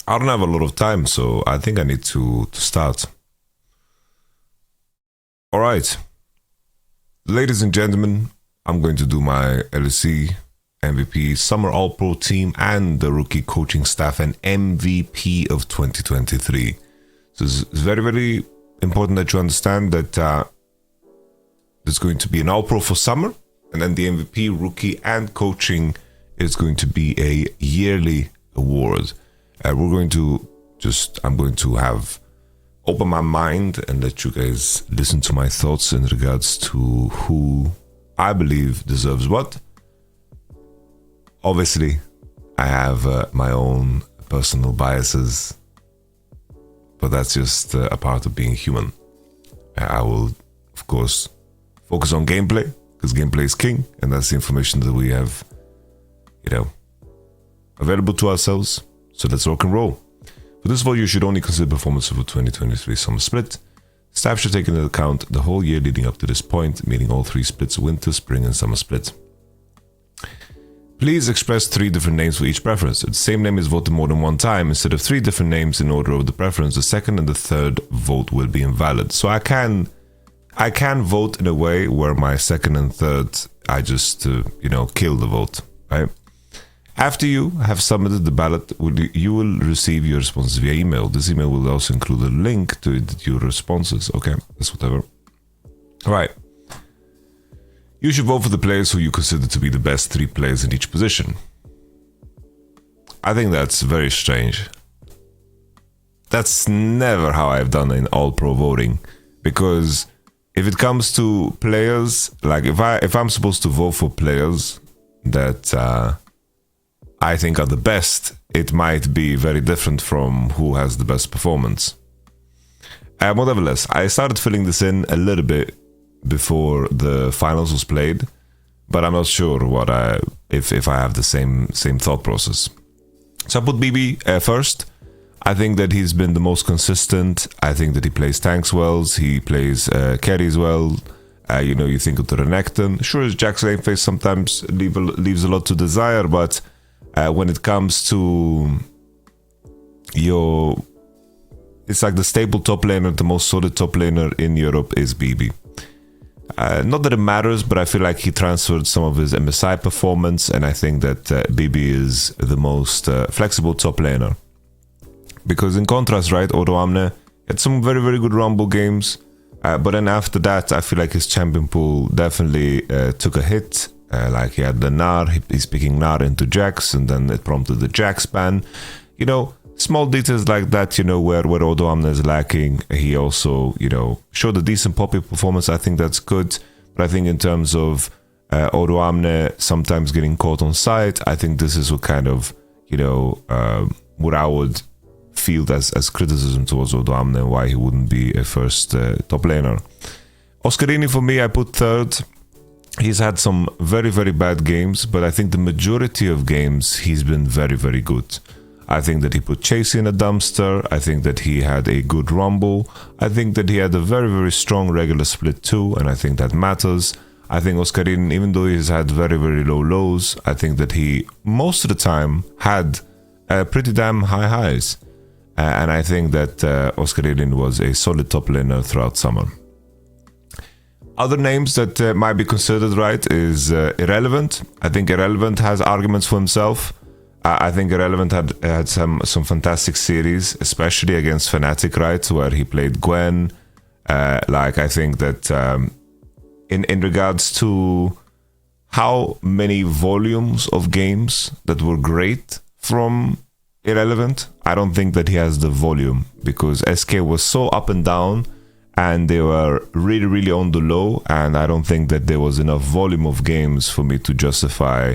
I don't have a lot of time, so I think I need to start. Alright, ladies and gentlemen, I'm going to do my LEC, MVP, Summer All-Pro team, and the rookie coaching staff and MVP of 2023. So it's very, very important that you understand that there's going to be an All-Pro for Summer, and then the MVP, rookie, and coaching is going to be a yearly award. I'm going to have open my mind and let you guys listen to my thoughts in regards to who I believe deserves what. Obviously, I have my own personal biases, but that's just a part of being human. I will, of course, focus on gameplay, because gameplay is king, and that's the information that we have, available to ourselves. So let's rock and roll. For this vote, you should only consider performance of a 2023 summer split. Staff should take into account the whole year leading up to this point, meaning all three splits: winter, spring, and summer split. Please express 3 different names for each preference. If the same name is voted more than one time, instead of 3 different names in order of the preference, the second and the third vote will be invalid. So I can vote in a way where my second and third, I just, kill the vote, right? After you have submitted the ballot, you will receive your responses via email. This email will also include a link to edit your responses. Okay, that's whatever. All right. You should vote for the players who you consider to be the best 3 players in each position. I think that's very strange. That's never how I've done in all-pro voting, because if it comes to players, like if I'm supposed to vote for players that I think are the best, it might be very different from who has the best performance. Nevertheless, I started filling this in a little bit before the finals was played, but I'm not sure if I have the same thought process. So I put BB first. I think that he's been the most consistent. I think that he plays tanks well. He plays carries well. You think of the Renekton. Sure, his Jax lane phase sometimes leaves a lot to desire, but when it comes to it's like the stable top laner, the most solid top laner in Europe is BB. Not that it matters, but I feel like he transferred some of his MSI performance, and I think that BB is the most flexible top laner. Because in contrast, right, Odoamne had some very, very good Rumble games, but then after that, I feel like his champion pool definitely took a hit. Like he had the Gnar, he's picking Gnar into Jax, and then it prompted the Jax ban. Small details like that, where Odoamne is lacking. He also, showed a decent Poppy performance. I think that's good. But I think in terms of Odoamne sometimes getting caught on site, I think this is what kind of, what I would feel as criticism towards Odoamne and why he wouldn't be a first top laner. Oscarini, for me, I put third. He's had some very, very bad games, but I think the majority of games he's been very, very good. I think that he put Chase in a dumpster. I think that he had a good Rumble. I think that he had a very, very strong regular split too, and I think that matters. I think Oscarin, even though he's had very, very low lows, I think that he, most of the time, had pretty damn high highs. And I think that Oscarin was a solid top laner throughout summer. Other names that might be considered right is Irrelevant. I think Irrelevant has arguments for himself. I think Irrelevant had some fantastic series, especially against Fnatic, right, where he played Gwen. I think that in regards to how many volumes of games that were great from Irrelevant, I don't think that he has the volume, because SK was so up and down, and they were really, really on the low, and I don't think that there was enough volume of games for me to justify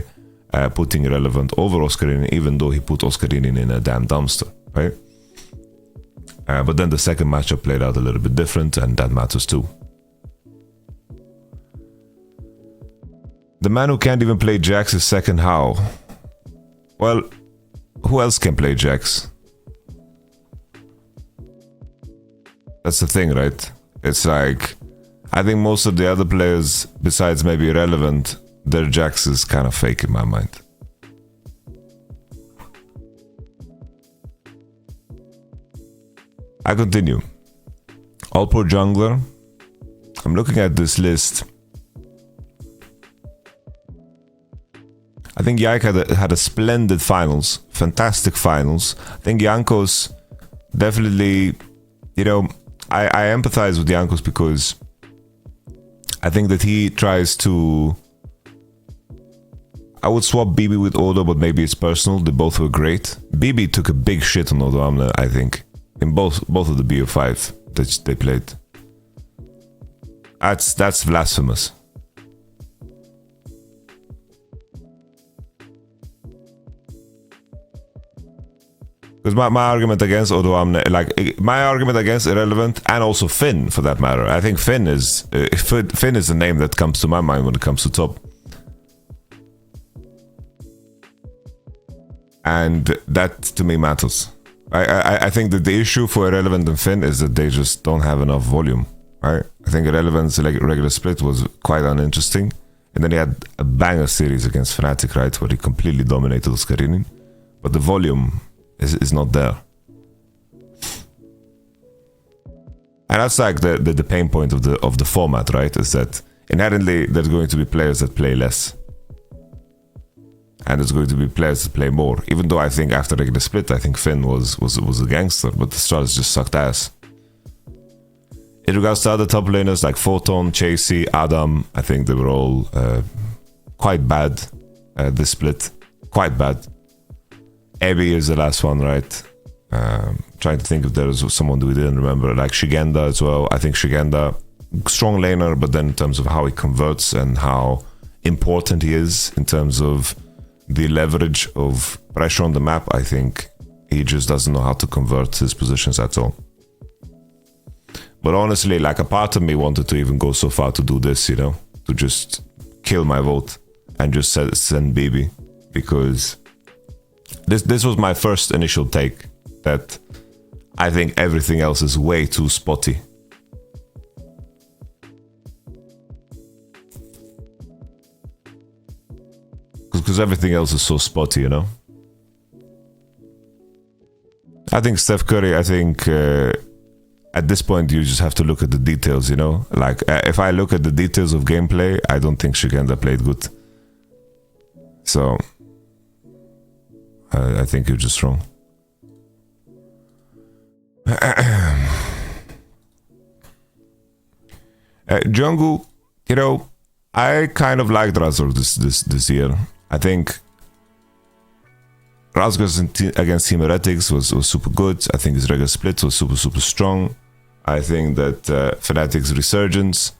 putting Irrelevant over Oscarini, even though he put Oscarini in a damn dumpster, right? But then the second matchup played out a little bit different, and that matters too. The man who can't even play Jax is second how? Well, who else can play Jax? That's the thing, right? It's like, I think most of the other players, besides maybe Irrelevant, their Jax is kind of fake in my mind. I continue. All Pro Jungler. I'm looking at this list. I think Yike had a splendid finals. Fantastic finals. I think Jankos definitely, you know, I empathize with Jankos because I think that he tries to... I would swap BB with Odo, but maybe it's personal. They both were great. BB took a big shit on Odo Amne, I think. In both of the BO5 that they played. That's blasphemous. Because my argument against Odo Amne, like my argument against Irrelevant, and also Finn for that matter. I think Finn is the name that comes to my mind when it comes to top. And that to me matters. I think that the issue for Irrelevant and Finn is that they just don't have enough volume. Right? I think Irrelevant's regular split was quite uninteresting. And then he had a banger series against Fnatic, right? Where he completely dominated Oscarinin. But the volume is not there. And that's like the pain point of the format, right? Is that inherently there's going to be players that play less. And there's going to be players that play more. Even though I think after regular split, I think Finn was a gangster, but the stars just sucked ass. In regards to other top laners like Photon, Chasey, Adam, I think they were all quite bad this split. Quite bad. Abby is the last one, right? Trying to think if there was someone we didn't remember, like Shigenda as well. I think Shigenda, strong laner, but then in terms of how he converts and how important he is in terms of the leverage of pressure on the map, I think he just doesn't know how to convert his positions at all. But honestly, like a part of me wanted to even go so far to do this, you know, to just kill my vote and just send BB, because this was my first initial take that I think everything else is way too spotty. Because everything else is so spotty, you know. I think Steph Curry, I think at this point you just have to look at the details, you know. Like if I look at the details of gameplay, I don't think Shigenda played good. So I think you're just wrong. Jungkook, you know, I kind of liked Razor this year. I think Razor against Team Heretics was super good. I think his regular split was super strong. I think that Fnatic's Resurgence,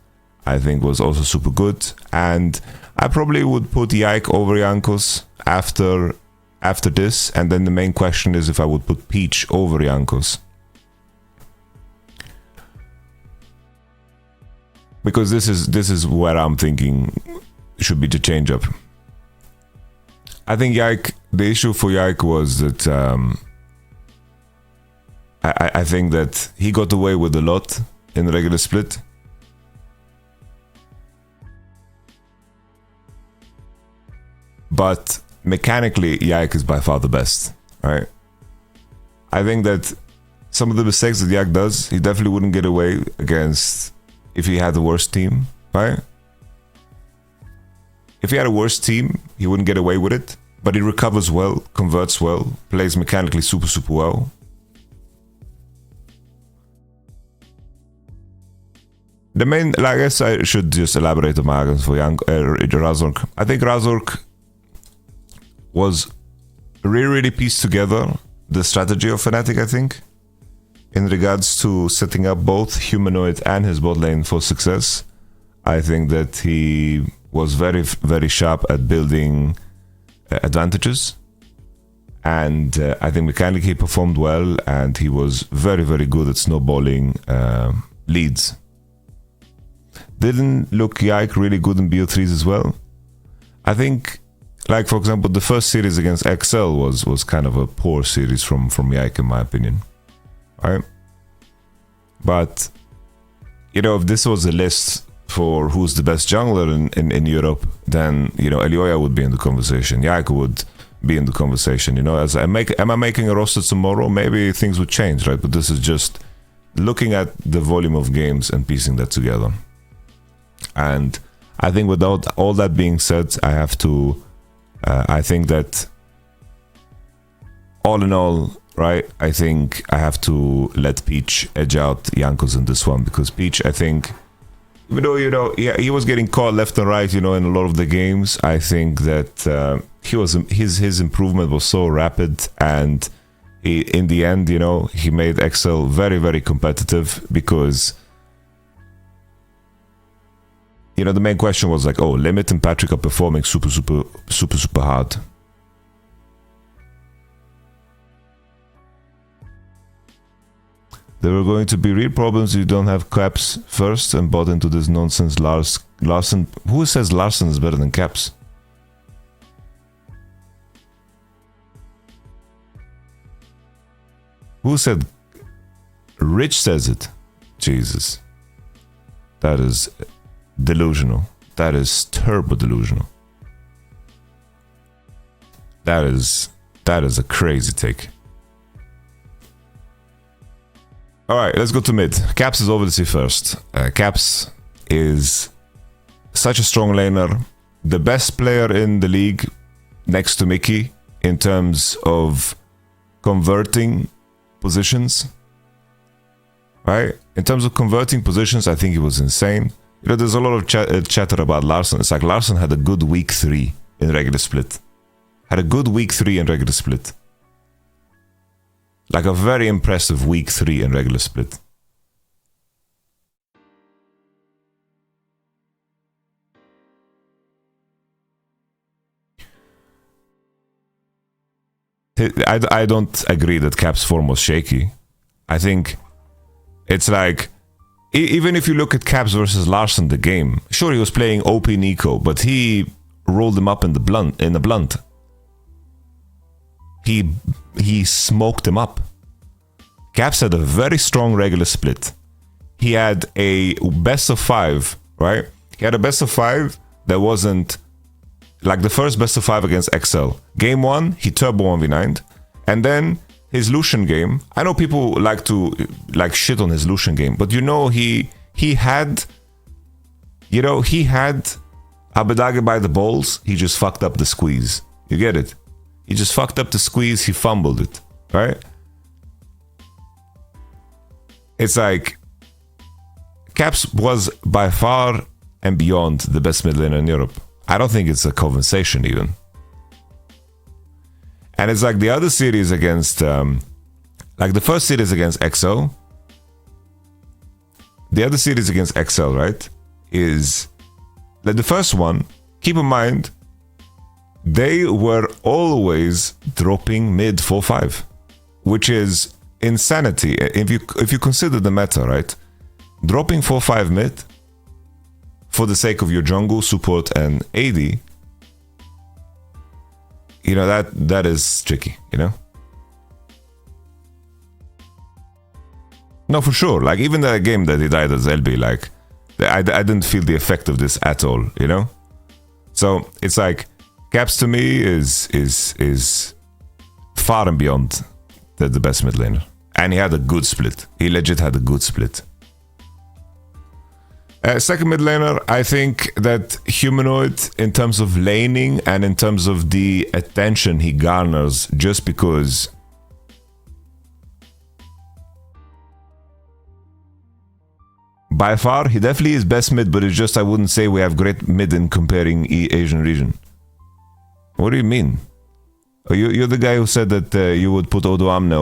I think, was also super good. And I probably would put Yike over Jankos after this. And then the main question is if I would put Peach over Jankos. Because this is where I'm thinking should be the change up. I think Yike, the issue for Yike was that I think that he got away with a lot in the regular split. But mechanically, Yike is by far the best, right? I think that some of the mistakes that Yike does, he definitely wouldn't get away against if he had the worst team, right? If he had a worse team, he wouldn't get away with it. But he recovers well, converts well, plays mechanically super well. The main, I guess I should just elaborate on my arguments for Razork. I think Razork was really pieced together the strategy of Fnatic, I think, in regards to setting up both Humanoid and his bot lane for success. I think that he was very sharp at building advantages, and I think mechanically he performed well, and he was very good at snowballing leads. Didn't look Yike really good in BO3s as well. I think, like for example, the first series against XL was kind of a poor series from Yike in my opinion. Alright, but you know, if this was a list for who's the best jungler in Europe, then you know Elioya would be in the conversation, Yike would be in the conversation. You know, am I making a roster tomorrow? Maybe things would change, right? But this is just looking at the volume of games and piecing that together. And I think without all that being said, I have to, I think that all in all, right, I think I have to let Peach edge out Jankos in this one, because Peach, I think, even though, yeah, he was getting caught left and right, in a lot of the games, I think that his improvement was so rapid, and he, in the end, he made Excel very, very competitive, because the main question was like, oh, Limit and Patrick are performing super hard. There are going to be real problems if you don't have Caps first and bought into this nonsense. Larson. Who says Larson is better than Caps? Who said? Rich says it. Jesus. That is delusional. That is turbo delusional. That is a crazy take. Alright, let's go to mid. Caps is obviously first. Caps is such a strong laner. The best player in the league next to Mickey in terms of converting positions. Right? In terms of converting positions, I think he was insane. There's a lot of chatter about Larson. It's like Larson had a good week 3 in regular split. Had a good week 3 in regular split. Like a very impressive week 3 in regular split. I don't agree that Cap's form was shaky. I think it's like, even if you look at Caps versus Larson, the game, sure, he was playing OP Nico, but he rolled him up in the blunt. He smoked him up. Caps had a very strong regular split. He had a best of 5, right? He had a best of 5 that wasn't like the first best of 5 against XL. Game 1, he turbo 1v9'd. And then his Lucian game, I know people like to shit on his Lucian game, but he had Abedage by the balls. He just fucked up the squeeze. You get it? He just fucked up the squeeze. He fumbled it, right? It's like Caps was by far and beyond the best mid laner in Europe. I don't think it's a conversation even. And it's like the other series against, like the first series against XO. The other series against XL, right, is like the first one. Keep in mind, they were always dropping mid 4-5, which is insanity. If you consider the meta, right, dropping 4-5 mid for the sake of your jungle, support, and AD, that is tricky, No, for sure. Like, even that game that he died as LB, like, I didn't feel the effect of this at all, So it's like, Caps to me is far and beyond the best mid laner. And he had a good split. He legit had a good split. Second mid laner, I think that Humanoid, in terms of laning and in terms of the attention he garners, just because by far he definitely is best mid, but it's just I wouldn't say we have great mid in comparing Asian region. What do you mean? You're the guy who said that you would put Odo Amne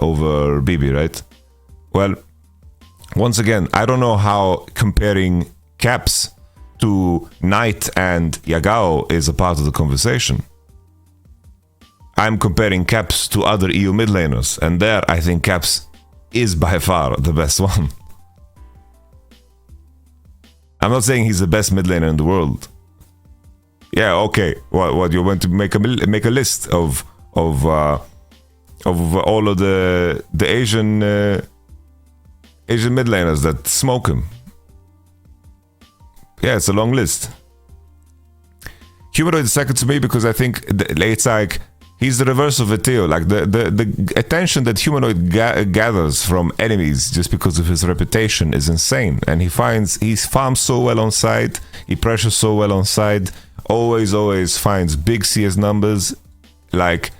over BB, right? Well, once again, I don't know how comparing Caps to Knight and Yagao is a part of the conversation. I'm comparing Caps to other EU mid laners, and there I think Caps is by far the best one. I'm not saying he's the best mid laner in the world. Yeah, okay. What you want to make a list of all of the Asian mid laners that smoke him? Yeah, it's a long list. Humanoid is second to me because I think it's like He's the reverse of Veteo. Like the attention that Humanoid gathers from enemies just because of his reputation is insane. And he farms so well on side, he pressures so well on side, always finds big CS numbers. Like,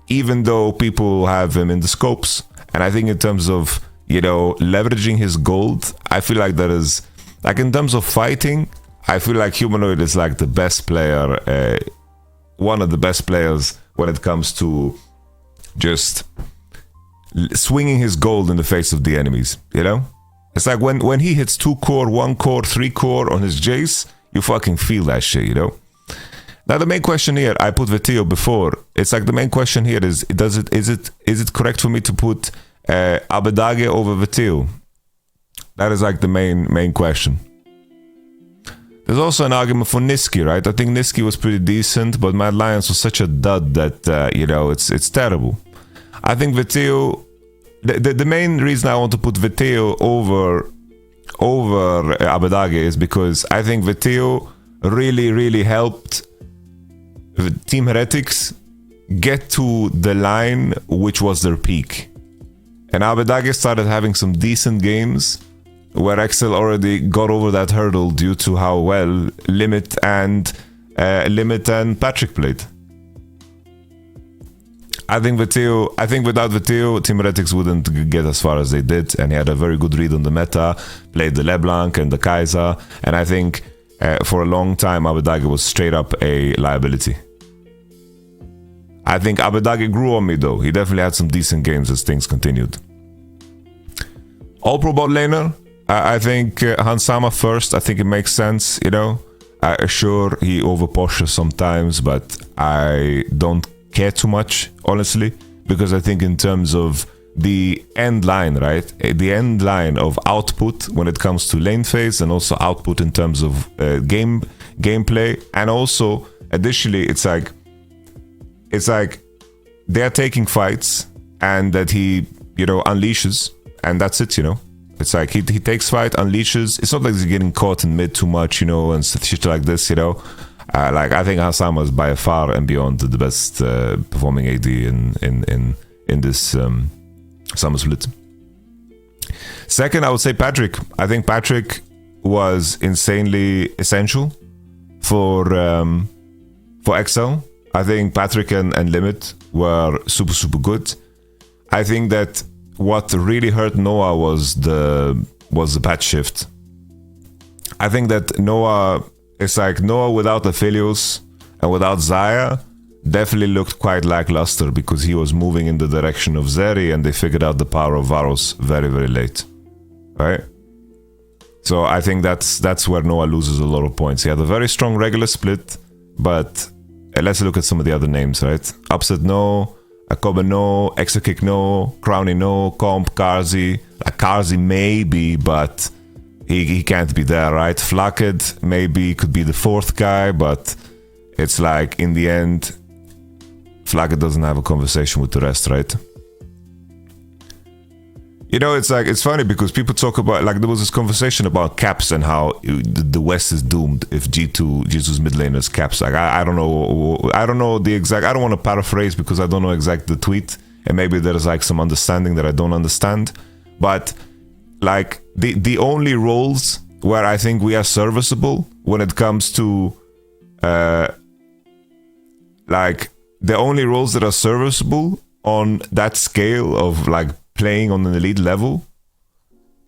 even though people have him in the scopes, and I think in terms of, you know, leveraging his gold, I feel like that is, like, in terms of fighting, I feel like Humanoid is like the best player, one of the best players when it comes to just swinging his gold in the face of the enemies, you know? It's like when he hits 2 core, 1 core, 3 core on his Jace, you fucking feel that shit, you know? Now the main question here, I put Veteo before. It's like the main question here is it correct for me to put Abadage over Veteo? That is like the main question. There's also an argument for Niski, right? I think Niski was pretty decent, but Mad Lions was such a dud that, you know, it's terrible. I think Veteo... The main reason I want to put Veteo over Abadage is because I think Veteo really helped Team Heretics get to the line which was their peak. And Abadage started having some decent games where Excel already got over that hurdle due to how well Limit and Patrick played. I think without Veteo, Team Heretics wouldn't get as far as they did, and he had a very good read on the meta, played the LeBlanc and the Kaiser, and I think for a long time Abadage was straight up a liability. I think Abadage grew on me though. He definitely had some decent games as things continued. All Pro Botlaner, I think Hansama first. I think it makes sense, you know. Sure, he overpushes sometimes, but I don't care too much, honestly, because I think in terms of the end line, right? The end line of output when it comes to lane phase, and also output in terms of gameplay, and also additionally, it's like they're taking fights, and that he, you know, unleashes, and that's it, you know. It's like he takes fight, unleashes. It's not like he's getting caught in mid too much, you know, and shit like this, you know. Like, I think Hansama is by far and beyond the best performing AD in this summer split. Second, I would say Patrick. I think Patrick was insanely essential for XL. I think Patrick and Limit were super good. I think that what really hurt Noah was the patch shift. I think that Noah, it's like Noah without Aphelios and without Zaya definitely looked quite lackluster, because he was moving in the direction of Zeri, and they figured out the power of Varus very late, right? So I think that's where Noah loses a lot of points. He had a very strong regular split, but let's look at some of the other names, right? Upset no, Akoba no, Exakick no, Crowny no, Comp, Karzi. Karzi maybe, but he can't be there, right? Flacked maybe could be the fourth guy, but it's like in the end, Flacked doesn't have a conversation with the rest, right? You know, it's like, it's funny because people talk about, like, there was this conversation about caps and how the West is doomed if G2's mid laners caps. Like, I don't know the exact, I don't want to paraphrase because I don't know exact the tweet, and maybe there's like some understanding that I don't understand, but like the only roles where I think we are serviceable when it comes to like the only roles that are serviceable on that scale of like playing on an elite level,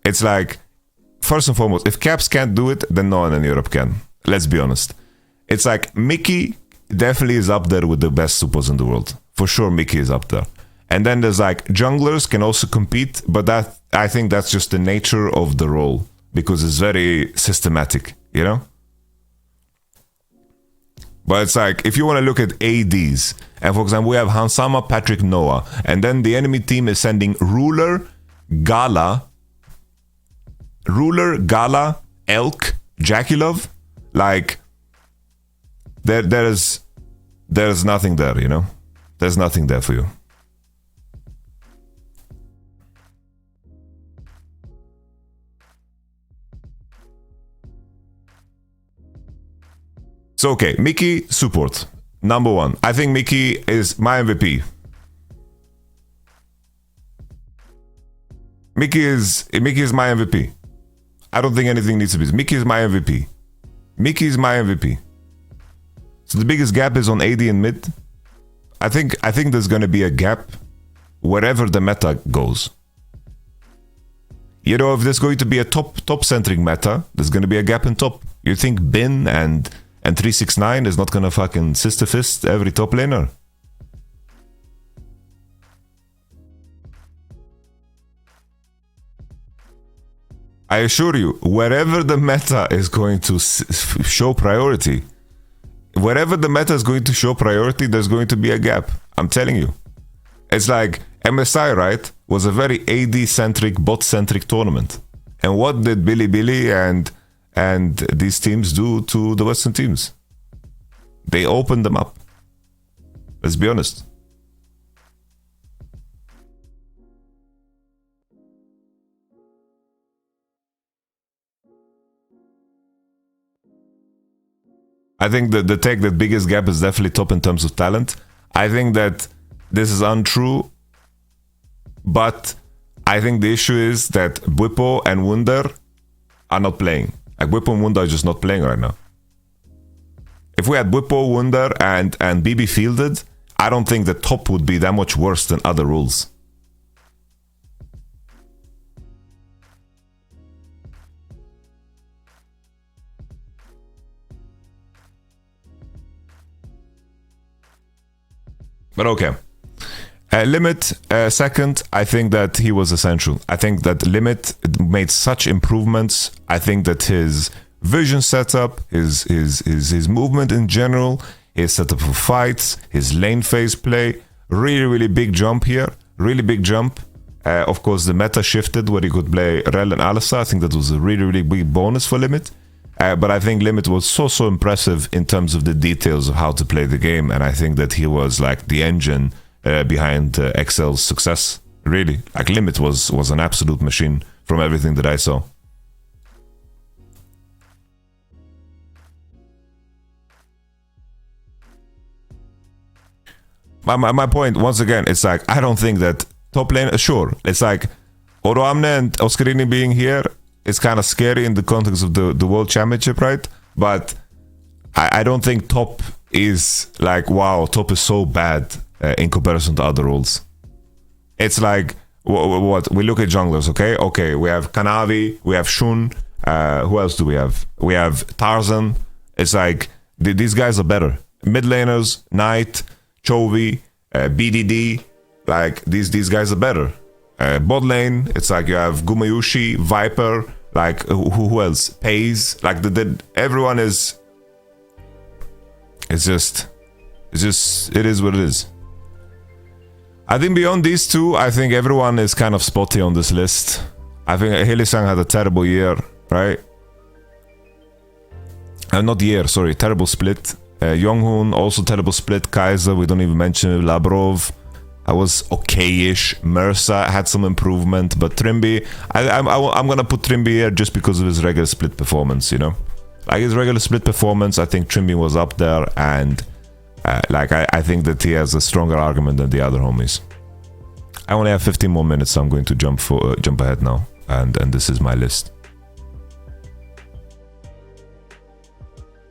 it's like, first and foremost, if Caps can't do it, then no one in Europe can. Let's be honest. It's like Mickey definitely is up there with the best supers in the world. For sure, Mickey is up there. And then there's like junglers can also compete, but that, I think that's just the nature of the role, because it's very systematic, you know? But it's like, if you want to look at ADs, and for example, we have Hansama, Patrick, Noah, and then the enemy team is sending Ruler, Gala, Elk, Jakilov. Like, there's nothing there, you know? There's nothing there for you. So, okay, Mickey, support. Number one. I think Mickey is my MVP. Mickey is my MVP. I don't think anything needs to be. Mickey is my MVP. Mickey is my MVP. So the biggest gap is on AD and mid. I think there's gonna be a gap wherever the meta goes. You know, if there's going to be a top centric meta, there's gonna be a gap in top. You think Bin and 369 is not gonna fucking sister fist every top laner? I assure you, wherever the meta is going to show priority, wherever the meta is going to show priority, there's going to be a gap. I'm telling you. It's like MSI, right? Was a very AD-centric, bot-centric tournament. And what did Billy and these teams do to the Western teams? They opened them up. Let's be honest. I think that the take that biggest gap is definitely top in terms of talent. I think that this is untrue, but I think the issue is that Bwipo and Wunder are not playing. Like Bwipo and Wunder are just not playing right now. If we had Bwipo, Wunder, and BB fielded, I don't think the top would be that much worse than other rules. But okay. Limit, second, I think that he was essential. I think that Limit made such improvements. I think that his vision setup, his movement in general, his setup for fights, his lane phase play, really big jump here. Really big jump. Of course, the meta shifted where he could play Rel and Alistar. I think that was a really big bonus for Limit. But I think Limit was so impressive in terms of the details of how to play the game, and I think that he was like the engine behind Excel's success. Really, like Limit was an absolute machine from everything that I saw. My point once again, it's like I don't think that top lane. Sure, it's like Oroamne and Oscarini being here. It's kind of scary in the context of the World Championship, right? But I don't think top is like, wow, top is so bad in comparison to other roles. It's like, what? We look at junglers, okay? Okay, we have Kanavi, we have Shun, who else do we have? We have Tarzan. It's like, these guys are better. Mid laners, Knight, Chovy, BDD, like, these guys are better. Bot lane, it's like you have Gumayushi, Viper, like who else? Pays, like everyone is. It is what it is. I think beyond these two, I think everyone is kind of spotty on this list. I think Hylissang had a terrible year, right? Not year, sorry, terrible split. Yonghoon also terrible split. Kaiser, we don't even mention it. Labrov. I was okay-ish. Mersa had some improvement, but Trimby, I'm gonna put Trimby here just because of his regular split performance, you know? Like his regular split performance, I think Trimby was up there, and I think that he has a stronger argument than the other homies. I only have 15 more minutes, so I'm going to jump ahead now, and this is my list.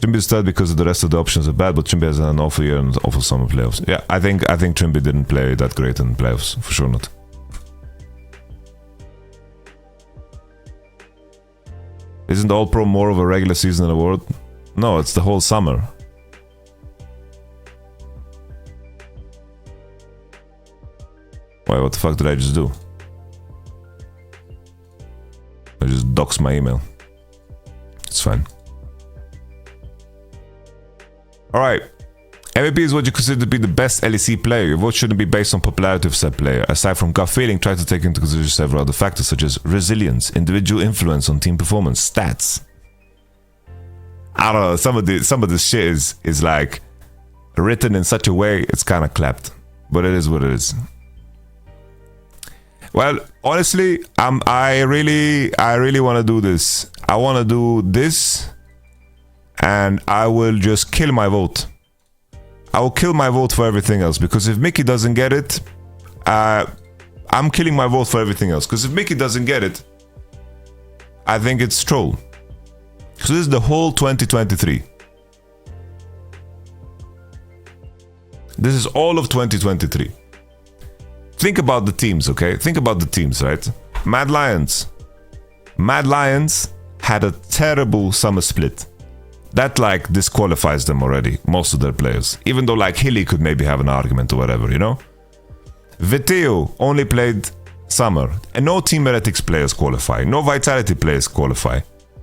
Trimby is third because the rest of the options are bad, but Trimby has an awful year and an awful summer playoffs. Yeah, I think Trimby didn't play that great in playoffs, for sure not. Isn't All Pro more of a regular season award? No, it's the whole summer. Wait, what the fuck did I just do? I just doxed my email. It's fine. Alright, MVP is what you consider to be the best LEC player. Your vote shouldn't be based on popularity of said player. Aside from gut feeling, try to take into consideration several other factors such as resilience, individual influence on team performance, stats. I don't know, some of this shit is like written in such a way it's kind of clapped. But it is what it is. Well, honestly, I really want to do this. I want to do this. And I will just kill my vote. I will kill my vote for everything else, because if Mickey doesn't get it, I'm killing my vote for everything else. Because if Mickey doesn't get it, I think it's troll. So this is the whole 2023. This is all of 2023. Think about the teams, okay? Think about the teams, right? Mad Lions. Mad Lions had a terrible summer split. That like disqualifies them already, most of their players. Even though like Hilly could maybe have an argument or whatever, you know? Viteo only played summer, and no Team Heretics players qualify. No Vitality players qualify.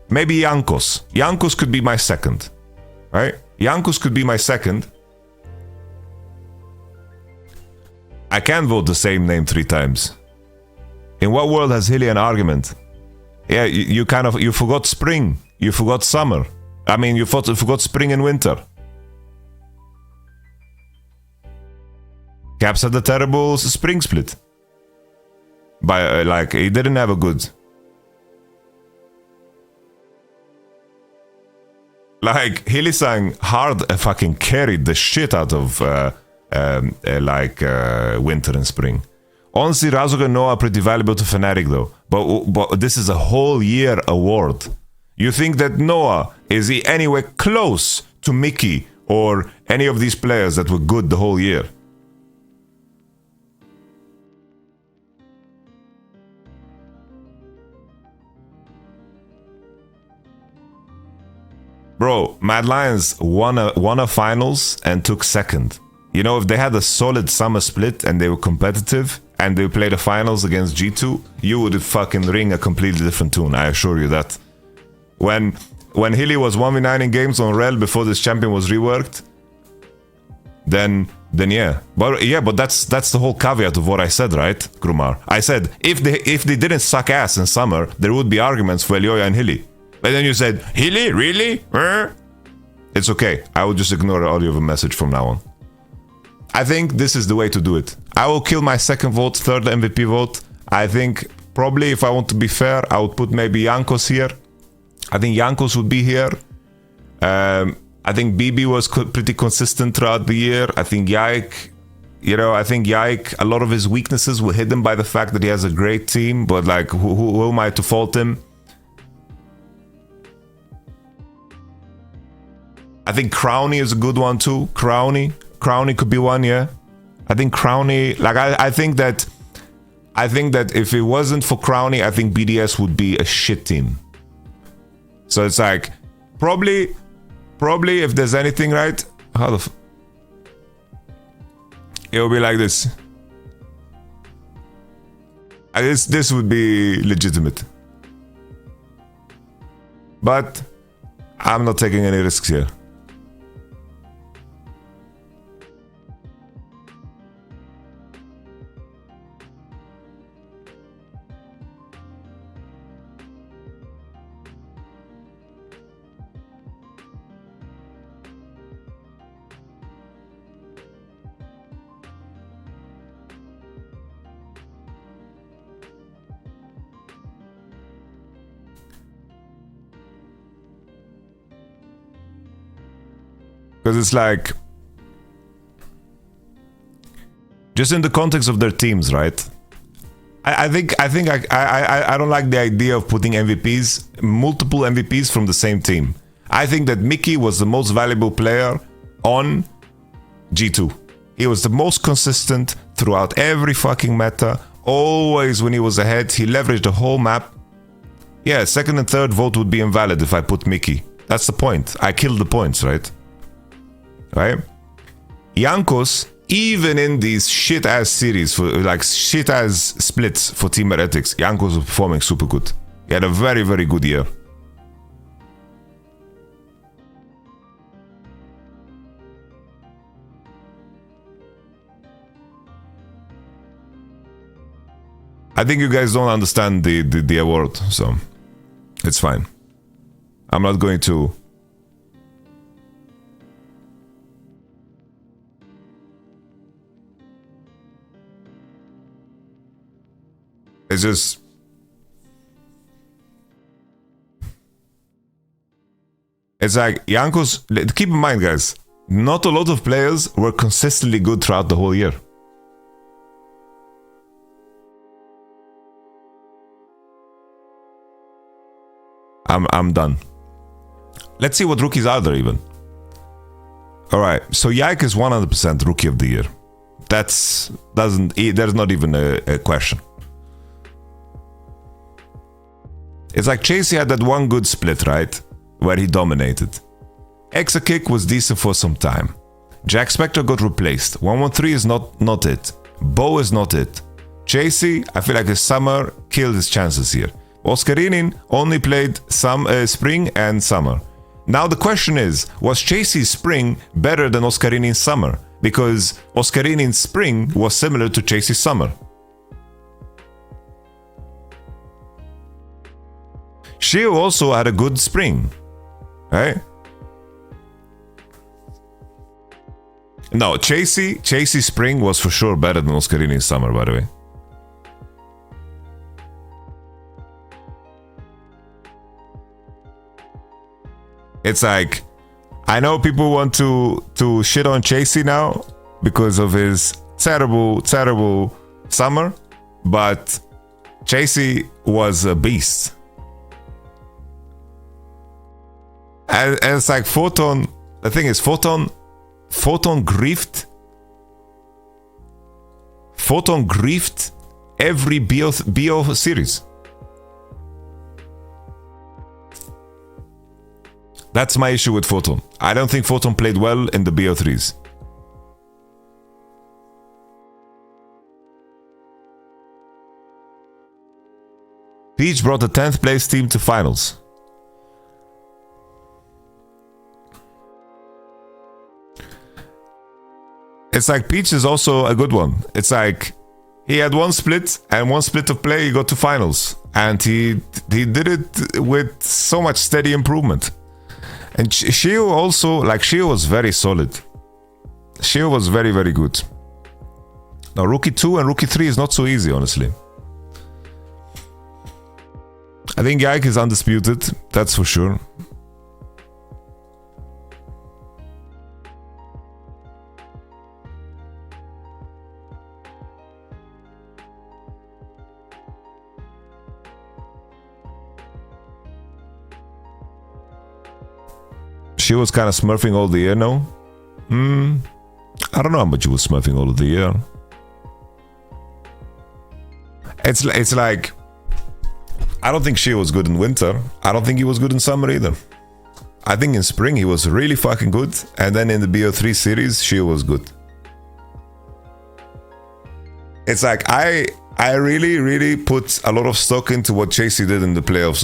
Maybe Jankos. Jankos could be my second, right? Jankos could be my second. I can't vote the same name 3 times. In what world has Hilly an argument? Yeah, you forgot spring. You forgot summer. I mean, you forgot spring and winter. Caps had a terrible spring split. By like, he didn't have a good. Like, Hillisang hard fucking carried the shit out of winter and spring. Honestly, Razuka and Noah are pretty valuable to Fnatic though. But this is a whole year award. You think that Noah, is he anywhere close to Mickey or any of these players that were good the whole year? Bro, Mad Lions won a finals and took second. You know, if they had a solid summer split and they were competitive and they played the finals against G2, you would fucking ring a completely different tune, I assure you that. When Hilly was 1v9 in games on Rel before this champion was reworked, then yeah. But that's the whole caveat of what I said, right, Grumar? I said, if they didn't suck ass in summer, there would be arguments for Elioya and Hilly. But then you said, Hilly? Really? It's okay. I will just ignore the audio of a message from now on. I think this is the way to do it. I will kill my second vote, third MVP vote. I think probably, if I want to be fair, I would put maybe Jankos here. I think Jankos would be here. I think BB was pretty consistent throughout the year. I think Yike, a lot of his weaknesses were hidden by the fact that he has a great team. But like, who am I to fault him? I think Crowny is a good one too. Crowny could be one, yeah. I think Crowny, like I think that if it wasn't for Crowny, I think BDS would be a shit team. So it's like, probably if there's anything, right? It'll be like this. This would be legitimate. But I'm not taking any risks here. Because it's like, just in the context of their teams, right? I don't like the idea of putting MVPs, multiple MVPs from the same team. I think that Mickey was the most valuable player on G2. He was the most consistent throughout every fucking meta. Always when he was ahead, he leveraged the whole map. Yeah, second and third vote would be invalid if I put Mickey. That's the point. I killed the points, right? Right? Jankos, even in these shit-ass series, for like shit-ass splits for Team Heretics, Jankos was performing super good. He had a very, very good year. I think you guys don't understand the award, so it's fine. I'm not going to... It's just... It's like, Jankos... Keep in mind, guys. Not a lot of players were consistently good throughout the whole year. I'm done. Let's see what rookies are there even. Alright, so Yike is 100% rookie of the year. There's not even a question. It's like Chasey had that one good split, right? Where he dominated. Exakick was decent for some time. Jack Spectre got replaced. 113 is not it. Bo is not it. Chasey, I feel like his summer killed his chances here. Oscarinin only played some spring and summer. Now the question is, was Chasey's spring better than Oscarinin's summer? Because Oscarinin's spring was similar to Chasey's summer. Shio also had a good spring, right? No, Chasey's spring was for sure better than Oscarini's summer, by the way. It's like, I know people want to shit on Chasey now because of his terrible summer, but Chasey was a beast. And it's like Photon, the thing is Photon griefed every BO series. That's my issue with Photon. I don't think Photon played well in the BO3s. Peach brought the 10th place team to finals. It's like Peach is also a good one. It's like he had one split and one split of play, he got to finals. And he did it with so much steady improvement. And Shio also, like Shio was very solid. Shio was very, very good. Now Rookie 2 and Rookie 3 is not so easy, honestly. I think Yike is undisputed, that's for sure. She was kind of smurfing all the year now. I don't know how much she was smurfing all of the year. It's like, I don't think she was good in winter. I don't think he was good in summer either. I think in spring he was really fucking good, and then in the BO3 series she was good. It's like I really put a lot of stock into what Chasey did in the playoffs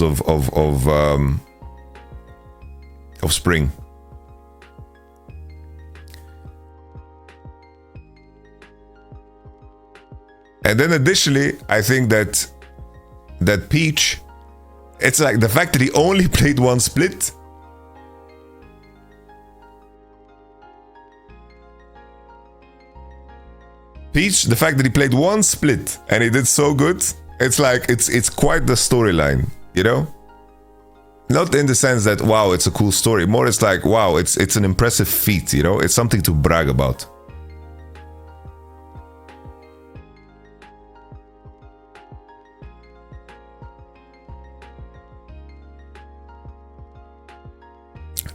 of spring. And then additionally, I think that Peach, it's like the fact that he only played one split. Peach, the fact that he played one split and he did so good, it's like it's quite the storyline, you know? Not in the sense that, wow, it's a cool story. More it's like, wow, it's an impressive feat, you know? It's something to brag about.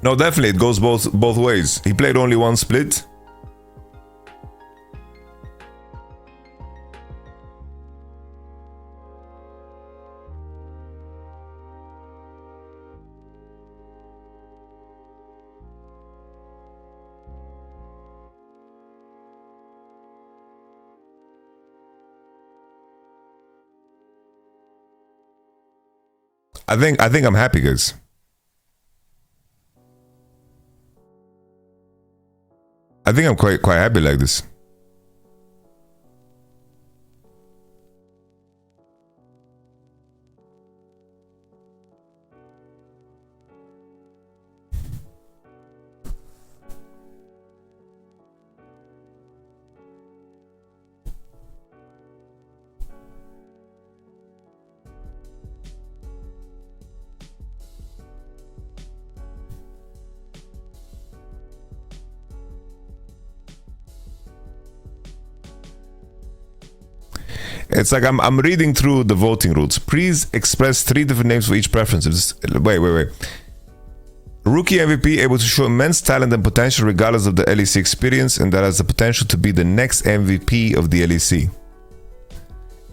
No, definitely, it goes both ways. He played only one split. I think I'm happy, guys. I think I'm quite happy like this. It's like I'm reading through the voting rules. Please express 3 different names for each preference. Wait. Rookie MVP able to show immense talent and potential regardless of the LEC experience, and that has the potential to be the next MVP of the LEC.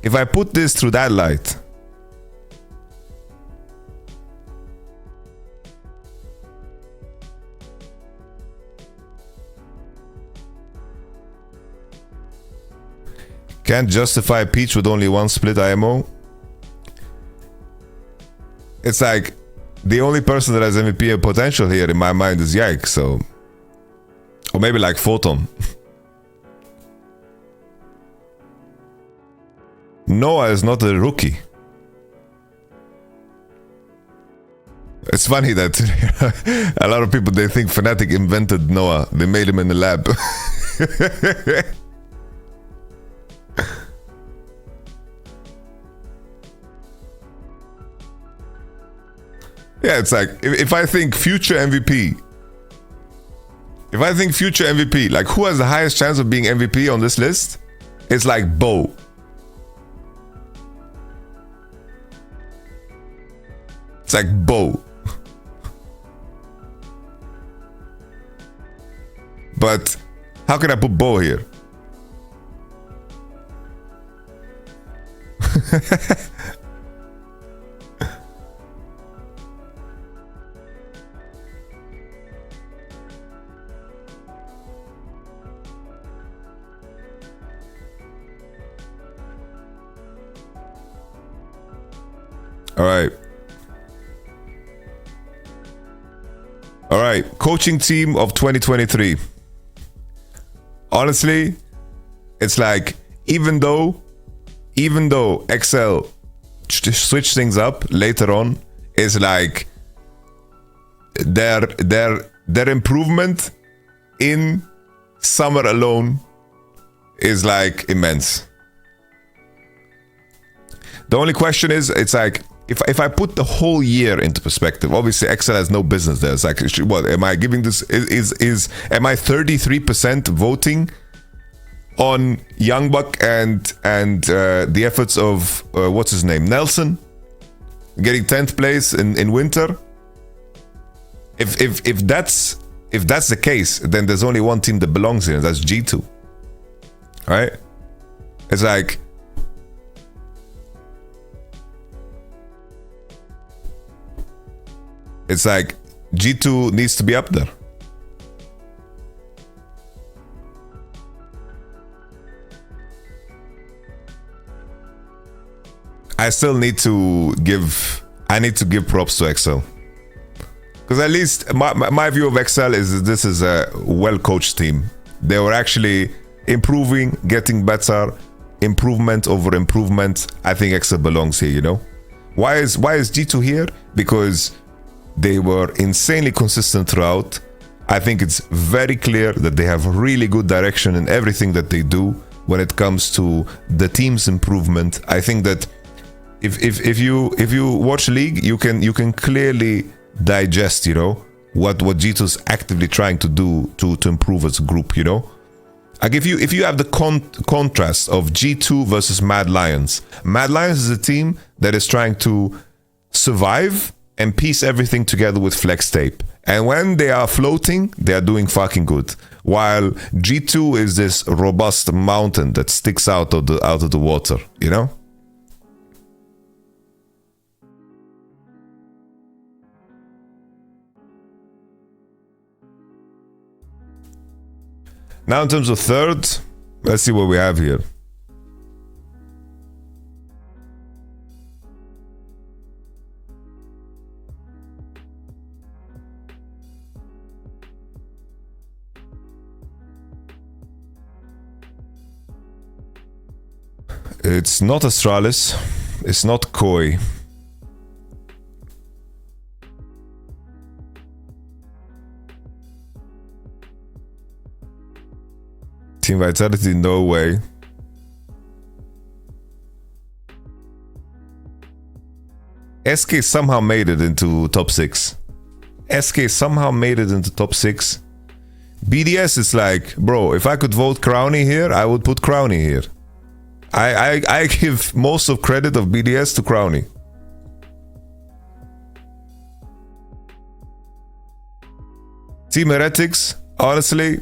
If I put this through that light, can't justify Peach with only 1 split IMO. It's like the only person that has MVP potential here in my mind is Yike, so, or maybe like Photon. Noah is not a rookie. It's funny that a lot of people, they think Fnatic invented Noah. They made him in the lab. Yeah, it's like, if I think future MVP, like who has the highest chance of being MVP on this list? It's like Bo. It's like Bo. But how can I put Bo here? All right, coaching team of 2023. Honestly, it's like, even though XL switch things up later on, is like their improvement in summer alone is like immense. The only question is, it's like, if I put the whole year into perspective, obviously XL has no business there. It's like, what am I giving this? Am I 33% voting on Youngbuck and the efforts of what's his name, Nelson, getting 10th place in winter? If that's the case, then there's only one team that belongs here, and that's G2. Right? It's like, G2 needs to be up there. I need to give props to XL, because at least my view of XL is this is a well-coached team. They were actually improving, getting better, improvement over improvement. I think XL belongs here, you know. Why is G2 here? Because they were insanely consistent throughout. I think it's very clear that they have really good direction in everything that they do when it comes to the team's improvement. I think that if you watch League, you can clearly digest, you know, what G2's actively trying to do to improve as a group, you know. Like if you have the contrast of G2 versus Mad Lions. Mad Lions is a team that is trying to survive and piece everything together with flex tape. And when they are floating, they are doing fucking good. While G2 is this robust mountain that sticks out of the water, you know? Now in terms of third, let's see what we have here. It's not Astralis, it's not Koi. Team Vitality, no way. SK somehow made it into top 6. SK somehow made it into top 6. BDS is like, bro, if I could vote Crowny here, I would put Crowny here. I give most of credit of BDS to Crowny. Team Heretics, honestly,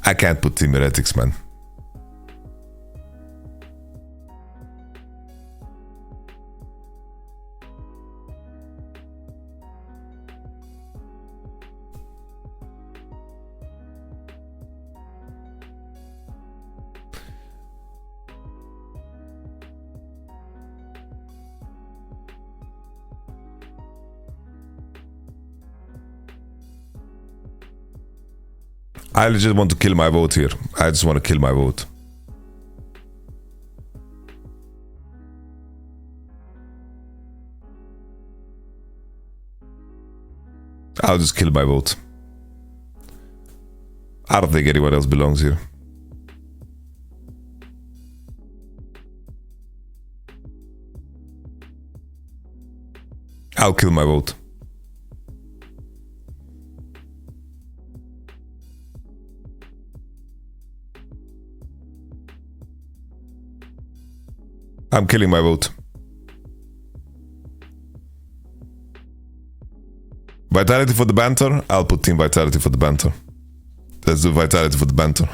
I can't put Team Heretics, man. I just want to kill my vote here. I just want to kill my vote. I'll just kill my vote. I don't think anyone else belongs here. I'll kill my vote. I'm killing my vote. Vitality for the banter. I'll put Team Vitality for the banter. Let's do Vitality for the banter.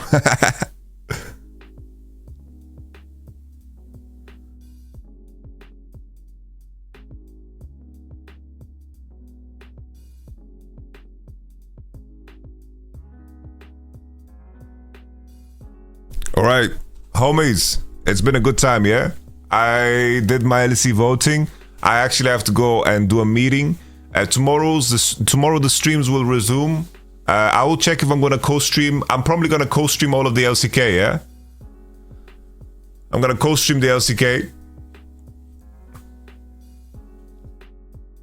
All right, homies. It's been a good time, yeah? I did my LEC voting. I actually have to go and do a meeting. Tomorrow the streams will resume. I will check if I'm gonna co-stream. I'm probably gonna co-stream all of the LCK, yeah? I'm gonna co-stream the LCK.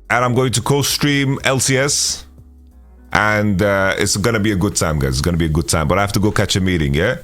And I'm going to co-stream LCS. And it's gonna be a good time, guys. It's gonna be a good time. But I have to go catch a meeting, yeah?